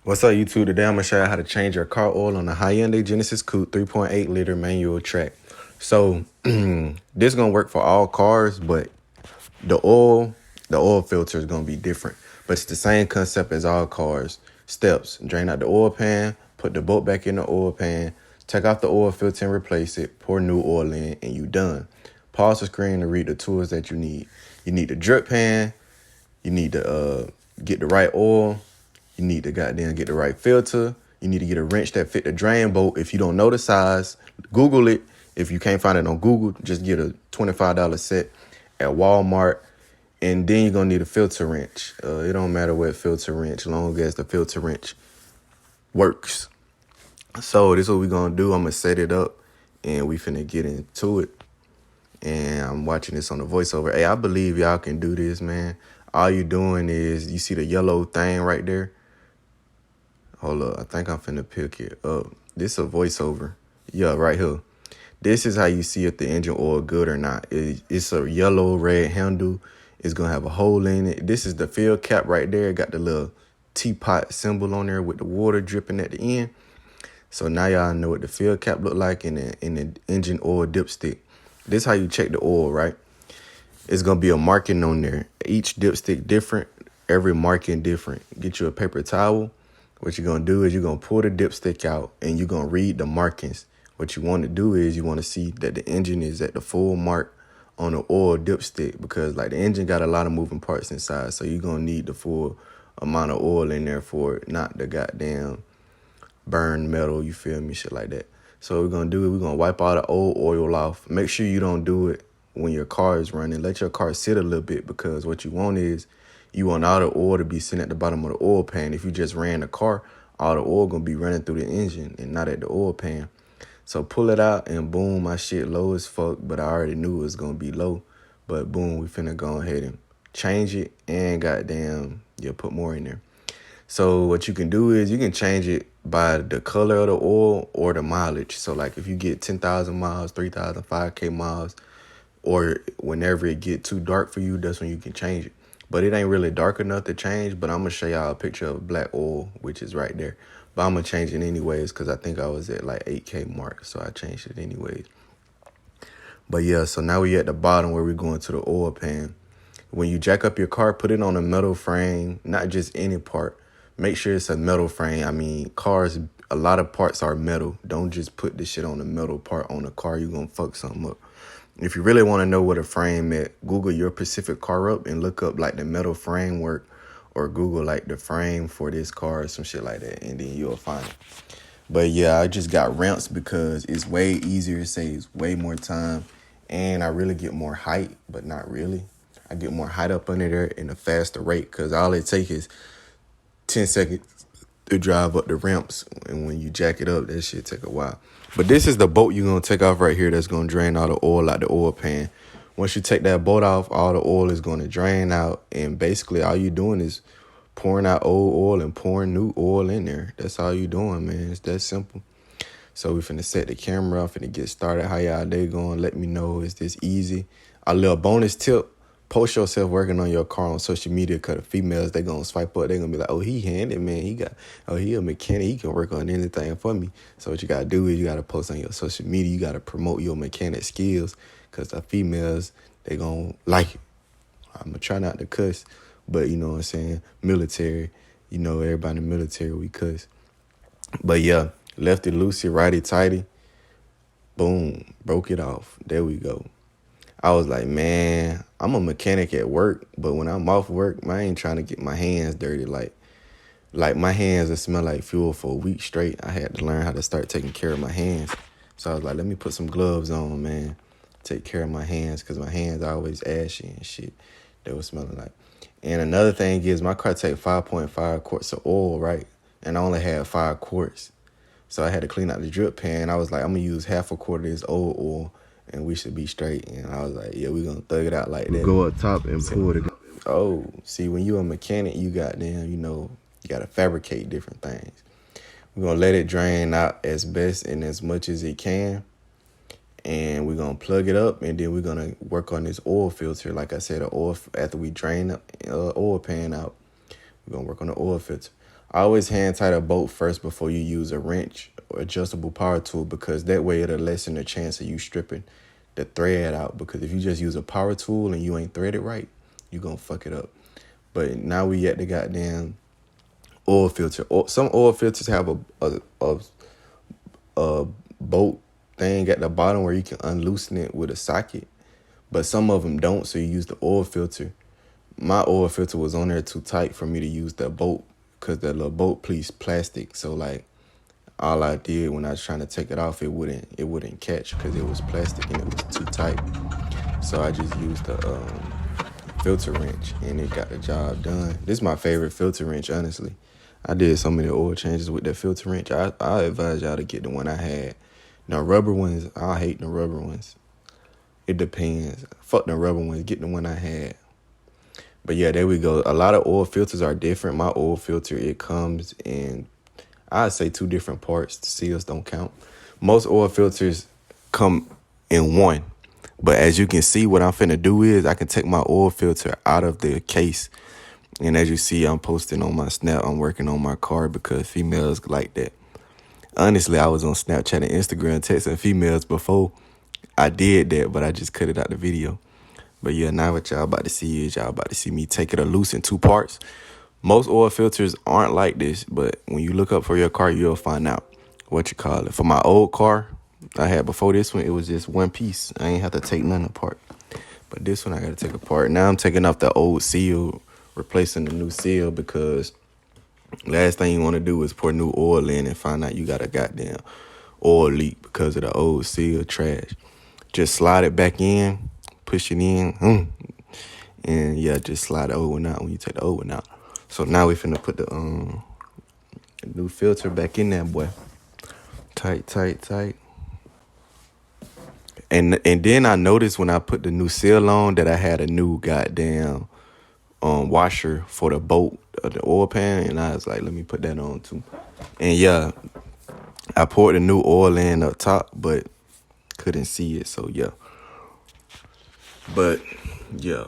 What's up, YouTube? Today I'm gonna show you how to change your car oil on the Hyundai Genesis Coupe 3.8 liter manual track. So this gonna work for all cars, but the oil filter is gonna be different. But it's the same concept as all cars. Steps: drain out the oil pan, put the bolt back in the oil pan, take off the oil filter and replace it, pour new oil in, and you done. Pause the screen to read the tools that you need. You need the drip pan. You need to get the right oil. You need to get the right filter. You need to get a wrench that fit the drain bolt. If you don't know the size, Google it. If you can't find it on Google, just get a $25 set at Walmart. And then you're going to need a filter wrench. It don't matter what filter wrench, long as the filter wrench works. So this is what we're going to do. I'm going to set it up and we finna get into it. And I'm watching this on the voiceover. Hey, I believe y'all can do this, man. All you doing is, you see the yellow thing right there? Hold up, I think I'm finna pick it up. This is a voiceover. Yeah, right here. This is how you see if the engine oil good or not. It's a yellow, red handle. It's gonna have a hole in it. This is the fill cap right there. It got the little teapot symbol on there with the water dripping at the end. So now y'all know what the fill cap look like in the engine oil dipstick. This is how you check the oil, right? It's gonna be a marking on there. Each dipstick different, every marking different. Get you a paper towel. What you're going to do is you're going to pull the dipstick out and you're going to read the markings. What you want to do is you want to see that the engine is at the full mark on the oil dipstick, because like the engine got a lot of moving parts inside. So you're going to need the full amount of oil in there for it, not the goddamn burned metal, you feel me, shit like that. So what we're going to do is we're going to wipe all the old oil off. Make sure you don't do it when your car is running. Let your car sit a little bit, because what you want is you want all the oil to be sitting at the bottom of the oil pan. If you just ran the car, all the oil going to be running through the engine and not at the oil pan. So pull it out and boom, my shit low as fuck, but I already knew it was going to be low. But boom, we finna go ahead and change it and goddamn, put more in there. So what you can do is you can change it by the color of the oil or the mileage. So like if you get 10,000 miles, 3,000, 5K miles, or whenever it get too dark for you, that's when you can change it. But it ain't really dark enough to change. But I'm going to show y'all a picture of black oil, which is right there. But I'm going to change it anyways, because I think I was at like 8K mark. So I changed it anyways. But yeah, so now we at the bottom where we're going to the oil pan. When you jack up your car, put it on a metal frame, not just any part. Make sure it's a metal frame. I mean, cars, a lot of parts are metal. Don't just put this shit on the metal part on the car. You're going to fuck something up. If you really want to know what a frame is, Google your Pacific car up and look up like the metal framework, or Google like the frame for this car or some shit like that, and then you'll find it. But yeah, I just got ramps because it's way easier, saves way more time, and I really get more height, but not really. I get more height up under there in a faster rate, because all it takes is 10 seconds to drive up the ramps, and when you jack it up, that shit take a while. But this is the bolt you're going to take off right here that's going to drain all the oil out the oil pan. Once you take that bolt off, all the oil is going to drain out, and basically all you're doing is pouring out old oil and pouring new oil in there. That's all you're doing, man. It's that simple. So we finna set the camera off and get started. How y'all day going? Let me know. Is this easy? A little bonus tip. Post yourself working on your car on social media, because the females, they going to swipe up. They going to be like, oh, he handy, man. He a mechanic. He can work on anything for me. So what you got to do is you got to post on your social media. You got to promote your mechanic skills, because the females, they going to like it. I'm going to try not to cuss, but you know what I'm saying? Military, everybody in the military, we cuss. But yeah, lefty loosey, righty tighty. Boom, broke it off. There we go. I was like, man, I'm a mechanic at work, but when I'm off work, man, I ain't trying to get my hands dirty. Like my hands that smell like fuel for a week straight. I had to learn how to start taking care of my hands. So I was like, let me put some gloves on, man. Take care of my hands, because my hands are always ashy and shit. They were smelling like. And another thing is, my car take 5.5 quarts of oil, right? And I only had 5 quarts. So I had to clean out the drip pan. I was like, I'm going to use half a quart of this old oil, and we should be straight. And I was like, yeah, we're going to thug it out like that. Go up top and pull it. Oh, see, when you're a mechanic, you got you got to fabricate different things. We're going to let it drain out as best and as much as it can. And we're going to plug it up, and then we're going to work on this oil filter. Like I said, after we drain the oil pan out, we're going to work on the oil filter. I always hand tight a bolt first before you use a wrench or adjustable power tool, because that way it'll lessen the chance of you stripping the thread out. Because if you just use a power tool and you ain't threaded right, you gonna fuck it up. But now we at the goddamn oil filter. Some oil filters have a bolt thing at the bottom where you can unloosen it with a socket, but some of them don't, so you use the oil filter. My oil filter was on there too tight for me to use the bolt, because the little bolt piece plastic. So like all I did when I was trying to take it off, it wouldn't catch because it was plastic and it was too tight. So I just used the filter wrench and it got the job done. This is my favorite filter wrench, honestly. I did so many oil changes with that filter wrench. I advise y'all to get the one I had. Now rubber ones, I hate the rubber ones. It depends. Fuck the rubber ones. Get the one I had. But yeah, there we go. A lot of oil filters are different. My oil filter, it comes in, I'd say 2 different parts. The seals don't count. Most oil filters come in one. But as you can see, what I'm finna do is I can take my oil filter out of the case. And as you see, I'm posting on my Snap. I'm working on my car because females like that. Honestly, I was on Snapchat and Instagram texting females before I did that, but I just cut it out the video. But yeah, now what y'all about to see is y'all about to see me take it loose in 2 parts. Most oil filters aren't like this, but when you look up for your car, you'll find out what you call it. For my old car I had before this one, it was just one piece. I ain't have to take none apart. But this one I got to take apart. Now I'm taking off the old seal, replacing the new seal, because last thing you want to do is pour new oil in and find out you got a goddamn oil leak because of the old seal trash. Just slide it back in, push it in, and yeah, just slide the old one out when you take the old one out. So now we finna put the new filter back in there, boy. Tight. And then I noticed when I put the new seal on that I had a new goddamn washer for the bolt of the oil pan, and I was like, let me put that on too. And yeah, I poured the new oil in up top, but couldn't see it, so yeah. But yeah,